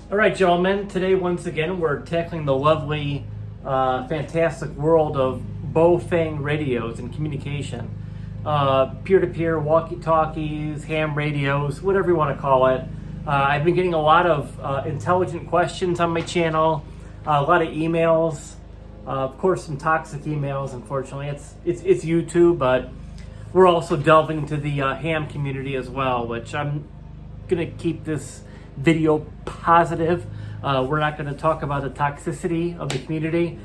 All right, gentlemen, today once again we're tackling the lovely, fantastic world of Baofeng radios and communication. Peer-to-peer, walkie-talkies, ham radios, whatever you want to call it. I've been getting a lot of intelligent questions on my channel, a lot of emails, of course some toxic emails, unfortunately. It's YouTube, but we're also delving into the ham community as well, which I'm going to keep this video positive. We're not going to talk about the toxicity of the community.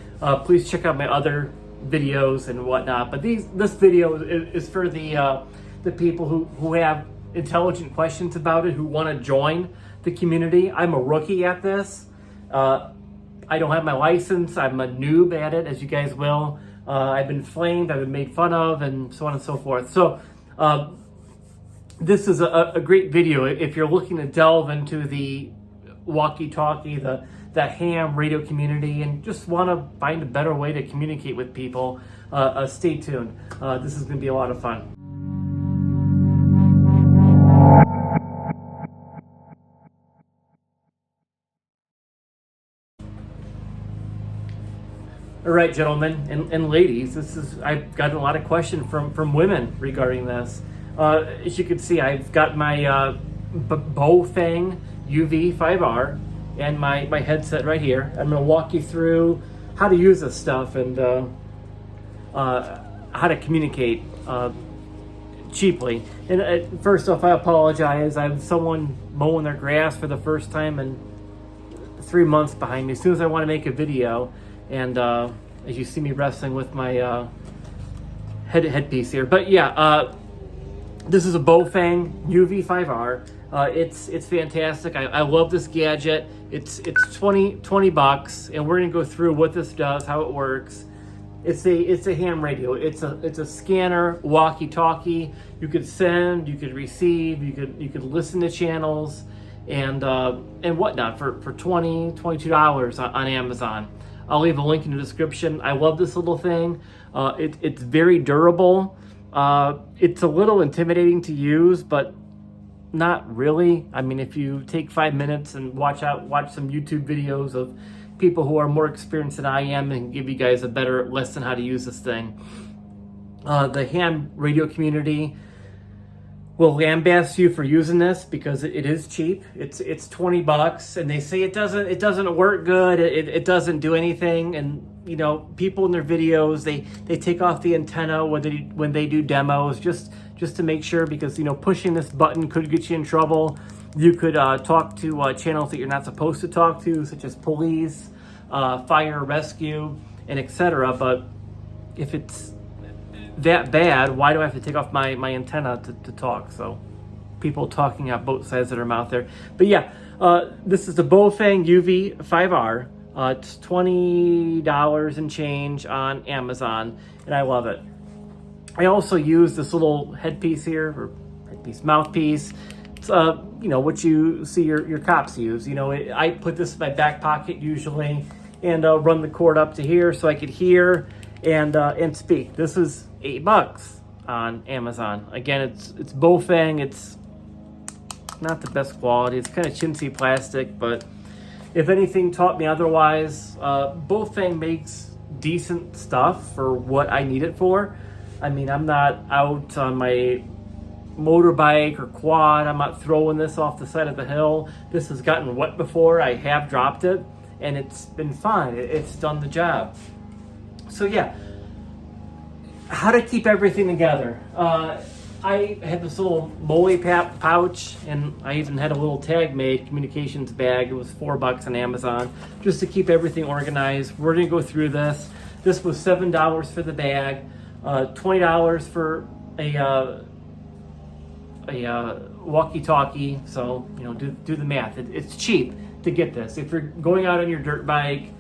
Please check out my other videos and whatnot. But this video is for the people who have intelligent questions about it, who want to join the community. I'm a rookie at this. I don't have my license. I'm a noob at it, as you guys will. I've been flamed, I've been made fun of, and so on and so forth. So this is a great video if you're looking to delve into the walkie-talkie, the ham radio community, and just want to find a better way to communicate with people. Stay tuned. This is going to be a lot of fun. All right, gentlemen and ladies, I've gotten a lot of questions from women regarding this. As you can see, I've got my Baofeng UV5R and my headset right here. I'm going to walk you through how to use this stuff and how to communicate cheaply. And first off, I apologize. I have someone mowing their grass for the first time in 3 months behind me. As soon as I want to make a video, and as you see me wrestling with my headpiece here. But yeah, this is a Baofeng UV5R. It's fantastic. I love this gadget. It's 20 bucks, and we're gonna go through what this does, how it works. It's a ham radio. It's a scanner, walkie-talkie. You could send, you could receive, you could listen to channels and whatnot for $22 on Amazon. I'll leave a link in the description. I love this little thing. It's very durable. It's a little intimidating to use, but not really. I mean, if you take 5 minutes and watch some YouTube videos of people who are more experienced than I am and give you guys a better lesson how to use this thing. The ham radio community will lambast you for using this because it is cheap. It's 20 bucks, and they say it doesn't work good. It doesn't do anything. And you know, people in their videos they take off the antenna when they do demos just to make sure, because you know, pushing this button could get you in trouble. You could talk to channels that you're not supposed to talk to, such as police, fire, rescue, and etc. But if it's that bad, why do I have to take off my antenna to talk? So people talking out both sides of their mouth there. But yeah, this is the Baofeng UV5R. It's $20 and change on Amazon, and I love it. I also use this little headpiece here, or headpiece, mouthpiece. It's you know, what you see your cops use. You know, I put this in my back pocket usually, and run the cord up to here so I could hear and speak. This is $8 on Amazon. Again, it's Baofeng. It's not the best quality. It's kind of chintzy plastic, but if anything taught me otherwise, Baofeng makes decent stuff for what I need it for. I mean, I'm not out on my motorbike or quad. I'm not throwing this off the side of the hill. This has gotten wet before. I have dropped it, and it's been fine. It's done the job. So yeah, how to keep everything together. I had this little Moe pouch, and I even had a little tag made, communications bag. It was $4 on Amazon, just to keep everything organized. We're gonna go through this. This was $7 for the bag, $20 for a walkie-talkie. So you know, do the math. It's cheap to get this. If you're going out on your dirt bike,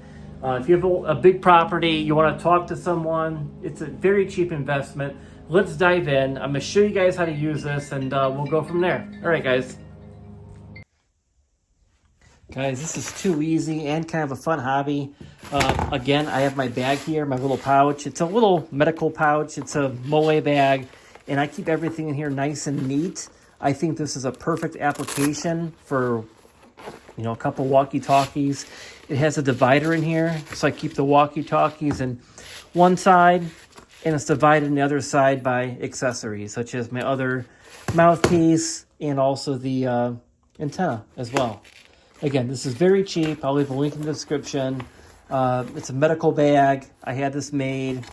if you have a big property, you want to talk to someone, it's a very cheap investment. Let's dive in. I'm going to show you guys how to use this, and we'll go from there. All right, guys. Guys, this is too easy and kind of a fun hobby. Again, I have my bag here, my little pouch. It's a little medical pouch. It's a Moe bag, and I keep everything in here nice and neat. I think this is a perfect application for You know, a couple Walkie Talkies. It has a divider in here, so I keep the Walkie Talkies in one side, and it's divided on the other side by accessories, such as my other mouthpiece and also the antenna as well. Again, this is very cheap. I'll leave a link in the description. It's a medical bag. I had this made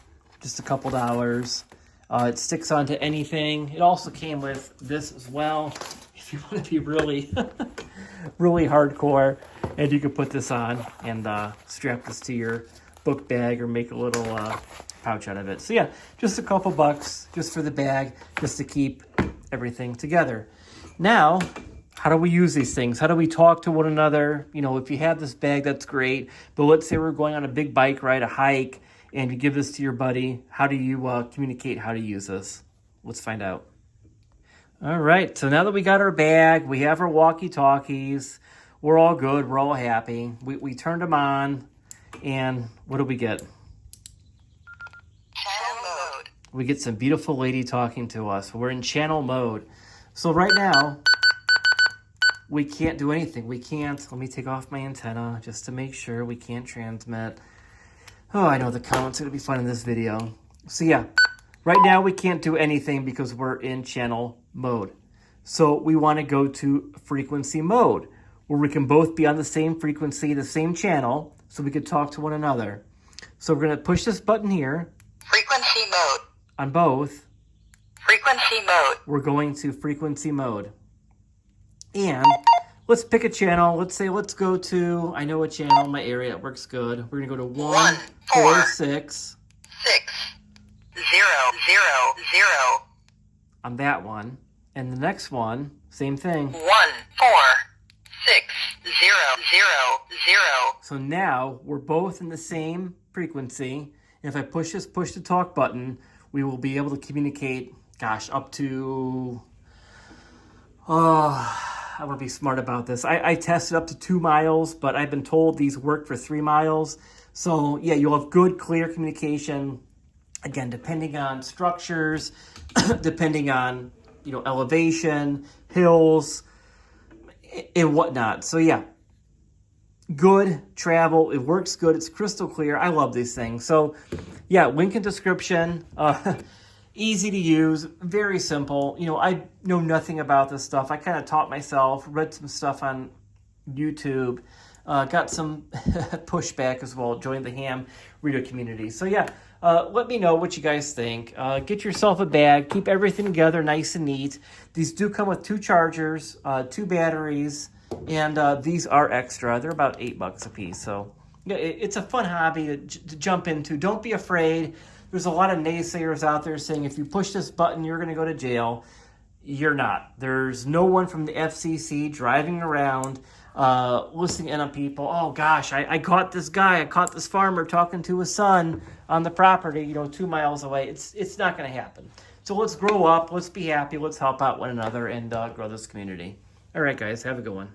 just a couple dollars. It sticks onto anything. It also came with this as well. If you want to be really, really hardcore, and you could put this on and strap this to your book bag or make a little pouch out of it. So yeah, just a couple bucks just for the bag, just to keep everything together. Now, how do we use these things? How do we talk to one another? You know, if you have this bag, that's great. But let's say we're going on a big bike ride, a hike, and you give this to your buddy. How do you communicate how to use this? Let's find out. All right, so now that we got our bag, we have our walkie-talkies, we're all good, we're all happy. We turned them on, and what do we get? Channel mode. We get some beautiful lady talking to us. We're in channel mode. So right now, we can't do anything. We can't, let me take off my antenna just to make sure we can't transmit. Oh, I know the comments are gonna be fun in this video. So yeah, right now we can't do anything because we're in channel mode. So we wanna go to frequency mode, where we can both be on the same frequency, the same channel, so we could talk to one another. So we're gonna push this button here. Frequency mode. On both. Frequency mode. We're going to frequency mode. And let's pick a channel. Let's say, let's go to, I know a channel in my area, it works good. We're gonna go to 146. 6 0 0 0 on that one. And the next one, same thing. 1 4 6 0 0 0. So now we're both in the same frequency. And if I push this push to talk button, we will be able to communicate, gosh, up to, I want to be smart about this. I tested up to 2 miles, but I've been told these work for 3 miles. So yeah, you'll have good, clear communication. Again, depending on structures, depending on, you know, elevation, hills, and whatnot. So yeah, good travel. It works good. It's crystal clear. I love these things. So yeah, link in description. Easy to use, very simple. You know, I know nothing about this stuff. I kind of taught myself, read some stuff on YouTube, got some pushback as well, joined the ham radio community. So yeah, let me know what you guys think. Get yourself a bag, keep everything together nice and neat. These do come with 2 chargers, 2 batteries, and these are extra. They're about $8 a piece. So yeah, it's a fun hobby to jump into. Don't be afraid. There's a lot of naysayers out there saying if you push this button, you're going to go to jail. You're not. There's no one from the FCC driving around listening in on people. Oh, gosh, I caught this guy. I caught this farmer talking to his son on the property, you know, 2 miles away. It's not going to happen. So let's grow up. Let's be happy. Let's help out one another and grow this community. All right, guys, have a good one.